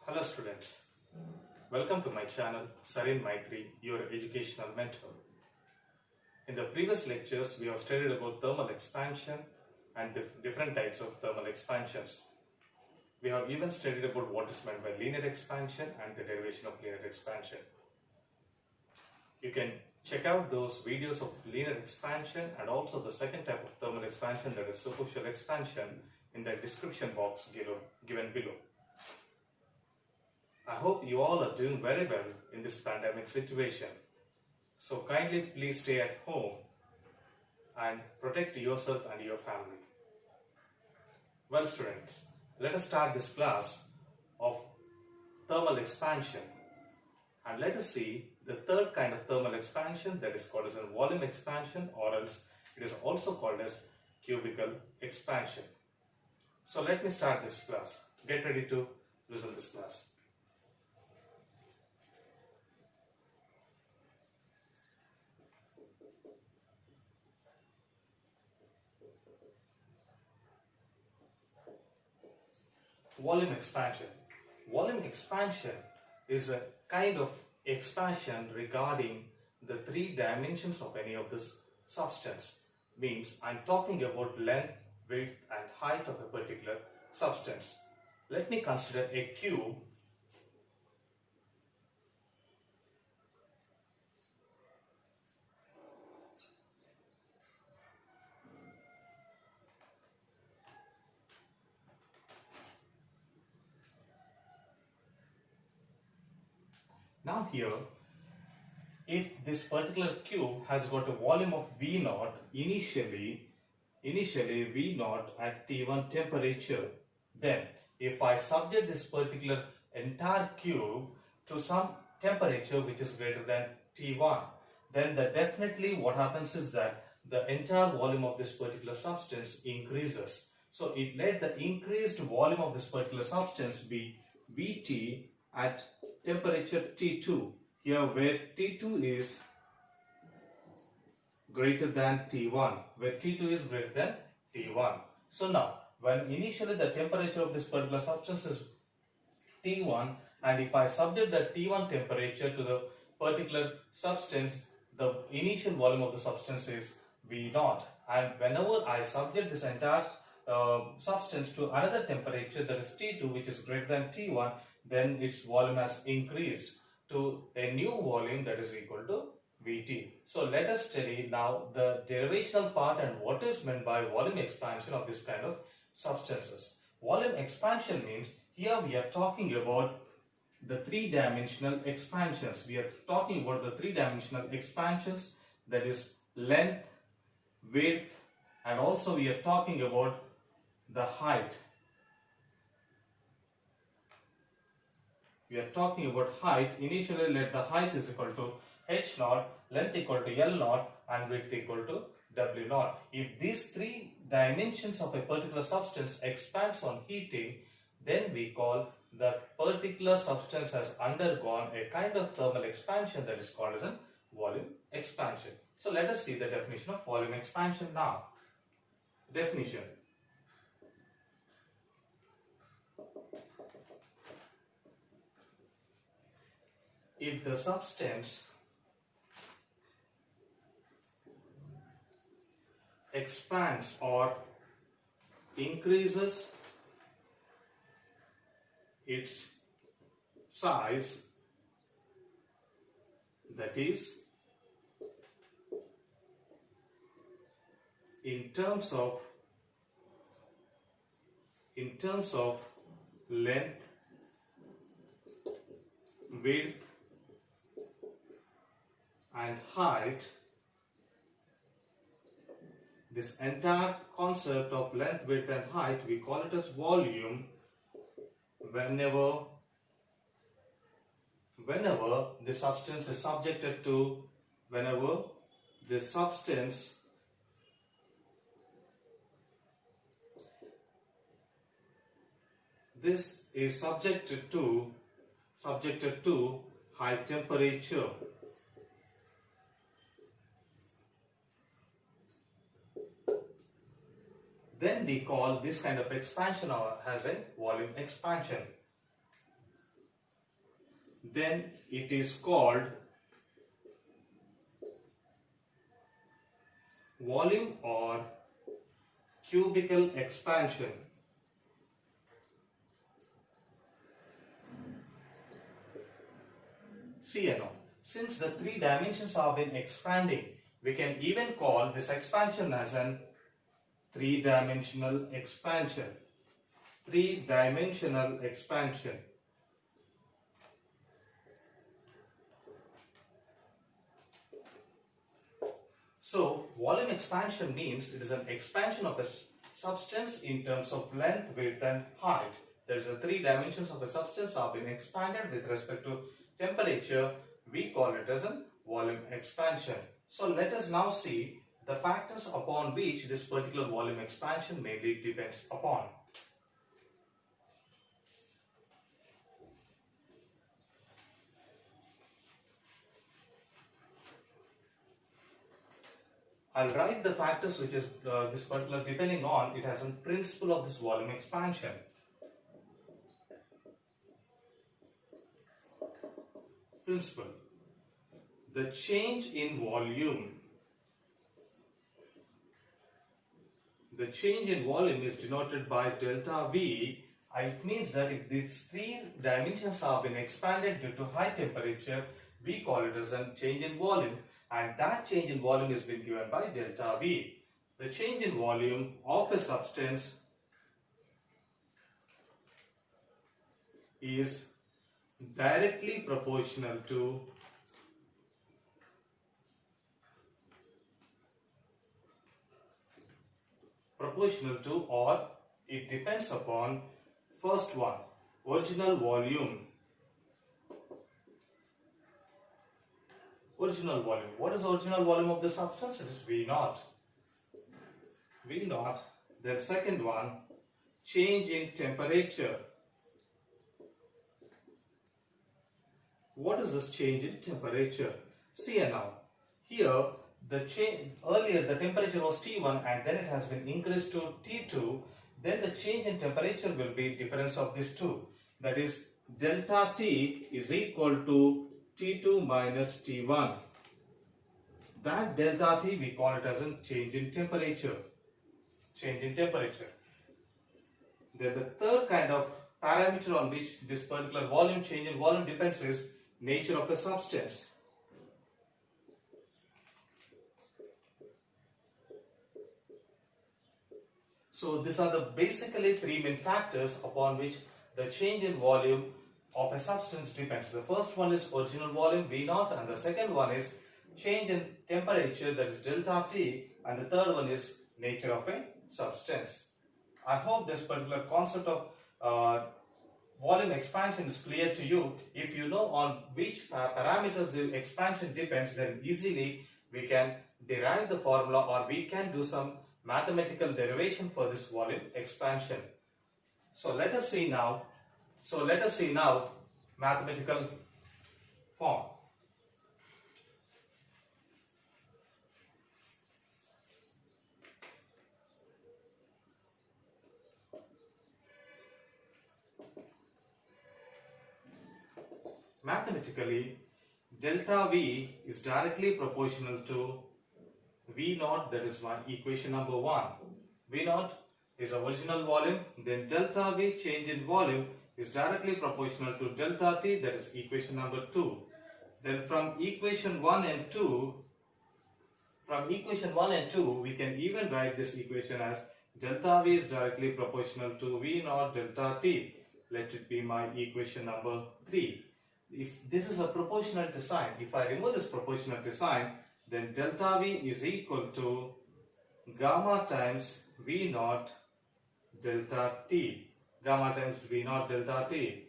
Hello students, welcome to my channel Sarin Maitri, your educational mentor. In the previous lectures, we have studied about thermal expansion and the different types of thermal expansions. We have even studied about what is meant by linear expansion and the derivation of linear expansion. You can check out those videos of linear expansion and also the second type of thermal expansion, that is superficial expansion, in the description box given below. I hope you all are doing very well in this pandemic situation. So kindly please stay at home and protect yourself and your family. Well students, let us start this class of thermal expansion and let us see the third kind of thermal expansion, that is called as a volume expansion, or else it is also called as cubical expansion. So let me start this class. Get ready to listen this class. Volume expansion. Volume expansion is a kind of expansion regarding the three dimensions of any of this substance. Means I'm talking about length, width and height of a particular substance. Let me consider a cube. Now here, if this particular cube has got a volume of V naught, initially V naught at T1 temperature, then if I subject this particular entire cube to some temperature which is greater than T1, then definitely what happens is that the entire volume of this particular substance increases. So let the increased volume of this particular substance be Vt at temperature T2, here where T2 is greater than T1, where T2 is greater than T1. So now, when initially the temperature of this particular substance is T1, and if I subject the T1 temperature to the particular substance, the initial volume of the substance is V naught, and whenever I subject this entire substance to another temperature, that is T2, which is greater than T1, then its volume has increased to a new volume that is equal to Vt. So let us study now the derivational part and what is meant by volume expansion of this kind of substances. Volume expansion means here we are talking about the three-dimensional expansions. We are talking about the three-dimensional expansions, that is length, width, and also we are talking about the height. We are talking about height. Initially, let the height is equal to h naught, length equal to L naught, and width equal to W naught. If these three dimensions of a particular substance expands on heating, then we call the particular substance has undergone a kind of thermal expansion that is called as a volume expansion. So let us see the definition of volume expansion now. Definition. If the substance expands or increases its size, that is in terms of length, width and height, this entire concept of length, width and height, we call it as volume whenever the substance is subjected to, whenever the substance this is subjected to high temperature. Then we call this kind of expansion as a volume expansion. then it is called volume or cubical expansion. See now, since the three dimensions have been expanding, we can even call this expansion as an three-dimensional expansion. Three-dimensional expansion. So, volume expansion means it is an expansion of a substance in terms of length, width and height. There is a three dimensions of a substance have been expanded with respect to temperature. We call it as a volume expansion. So, let us now see the factors upon which this particular volume expansion mainly depends upon. I'll write the factors which is this particular depending on it has a principle of this volume expansion. Principle. The change in volume. The change in volume is denoted by delta V. It means that if these three dimensions have been expanded due to high temperature, we call it as a change in volume, and that change in volume is being given by delta V. The change in volume of a substance is directly proportional to or it depends upon first one, original volume. Original volume. What is the original volume of the substance? It is V naught. V naught. Then second one, change in temperature. What is this change in temperature? See now. Here the change, earlier the temperature was T1 and then it has been increased to T2. Then the change in temperature will be difference of these two. That is delta T is equal to T2 minus T1. That delta T we call it as a change in temperature. Change in temperature. Then the third kind of parameter on which this particular volume change in volume depends is nature of the substance. So these are the basically three main factors upon which the change in volume of a substance depends. The first one is original volume V naught, and the second one is change in temperature, that is delta T, and the third one is nature of a substance. I hope this particular concept of volume expansion is clear to you. If you know on which parameters the expansion depends, then easily we can derive the formula or we can do some mathematical derivation for this volume expansion. So let us see now. Mathematical form. Mathematically, delta V is directly proportional to V naught, that is my equation number 1. V naught is original volume, then delta V change in volume is directly proportional to delta T, that is equation number 2. Then from equation 1 and 2, we can even write this equation as delta V is directly proportional to V naught delta T. Let it be my equation number 3. If this is a proportionality sign, if I remove this proportionality sign, then delta V is equal to gamma times V naught delta T. Gamma times V naught delta T.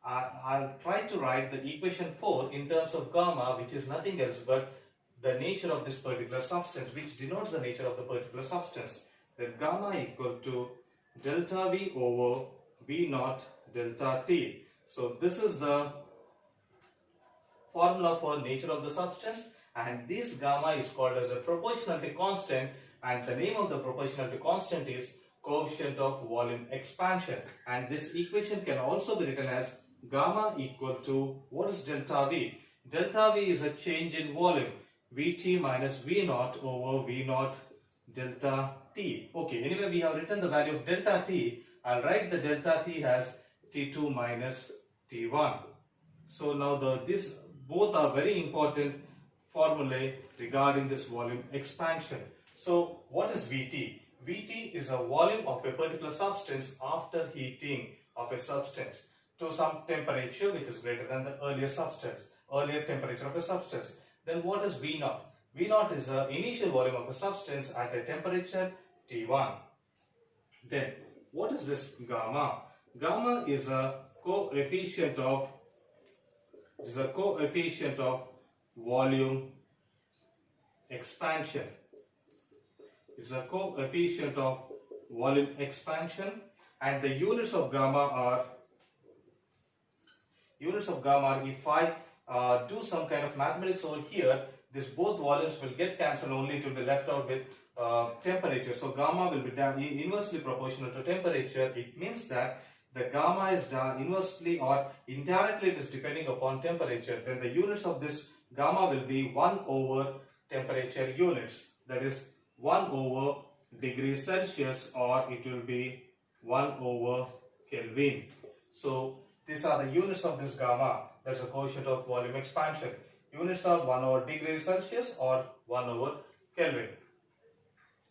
I'll try to write the equation 4 in terms of gamma, which is nothing else but the nature of this particular substance, which denotes the nature of the particular substance. Then gamma equal to delta V over V naught delta T. So this is the formula for nature of the substance, and this gamma is called as a proportionality constant, and the name of the proportionality constant is coefficient of volume expansion, and this equation can also be written as gamma equal to, what is delta V? Delta V is a change in volume, Vt minus V naught over V naught delta T. Okay, anyway we have written the value of delta T. I'll write the delta T as T2 minus T1. So now these both are very important formulae regarding this volume expansion. So what is Vt? Vt is a volume of a particular substance after heating of a substance to some temperature which is greater than the earlier temperature of a substance. Then what is V naught? V naught is the initial volume of a substance at a temperature T1. Then what is this gamma? Gamma is a coefficient of volume expansion. It's a coefficient of volume expansion, and the units of gamma are, if I do some kind of mathematics over here, this both volumes will get cancelled, only it will be left out with temperature. So gamma will be inversely proportional to temperature. It means that the gamma is inversely or indirectly it is depending upon temperature. Then the units of this gamma will be 1 over temperature units, that is 1 over degrees Celsius, or it will be 1 over Kelvin. So these are the units of this gamma, that's a coefficient of volume expansion. Units are 1 over degrees Celsius or 1 over Kelvin.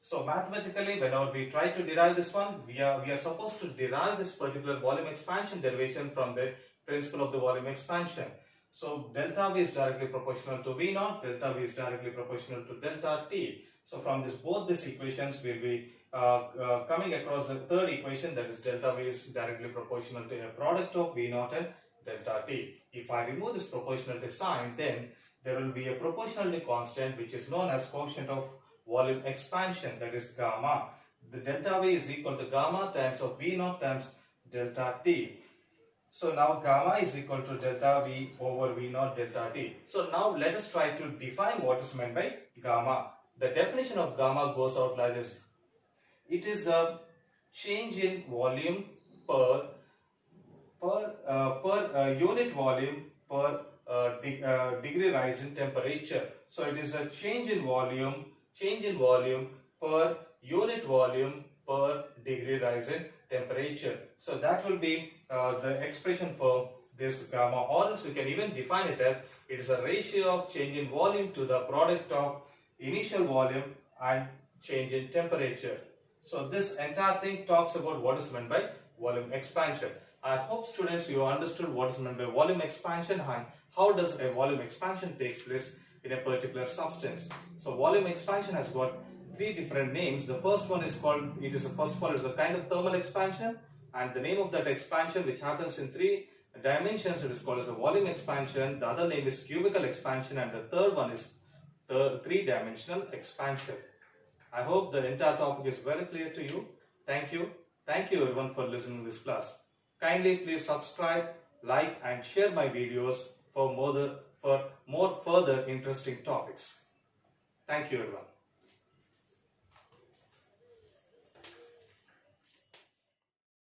So mathematically, whenever we try to derive this one, we are supposed to derive this particular volume expansion derivation from the principle of the volume expansion. So delta V is directly proportional to V naught, delta V is directly proportional to delta T. So from both these equations, we'll be coming across the third equation, that is delta V is directly proportional to a product of V naught and delta T. If I remove this proportionality sign, then there will be a proportionality constant which is known as coefficient of volume expansion, that is gamma. The delta V is equal to gamma times of V naught times delta T. So now gamma is equal to delta V over V naught delta T. So now let us try to define what is meant by gamma. The definition of gamma goes out like this. It is the change in volume per unit volume per degree rise in temperature. So it is a change in volume per unit volume per degree rise in temperature. So that will be the expression for this gamma, or else we can even define it as it is a ratio of change in volume to the product of initial volume and change in temperature. So this entire thing talks about what is meant by volume expansion. I hope students you understood what is meant by volume expansion and how does a volume expansion takes place in a particular substance. So volume expansion has got three different names. The first one is called, first of all, is a kind of thermal expansion, and the name of that expansion, which happens in 3 dimensions, it is called as a volume expansion. The other name is cubical expansion, and the third one is the 3-dimensional expansion. I hope the entire topic is very clear to you. Thank you everyone for listening to this class. Kindly please subscribe, like and share my videos for more further interesting topics. Thank you everyone.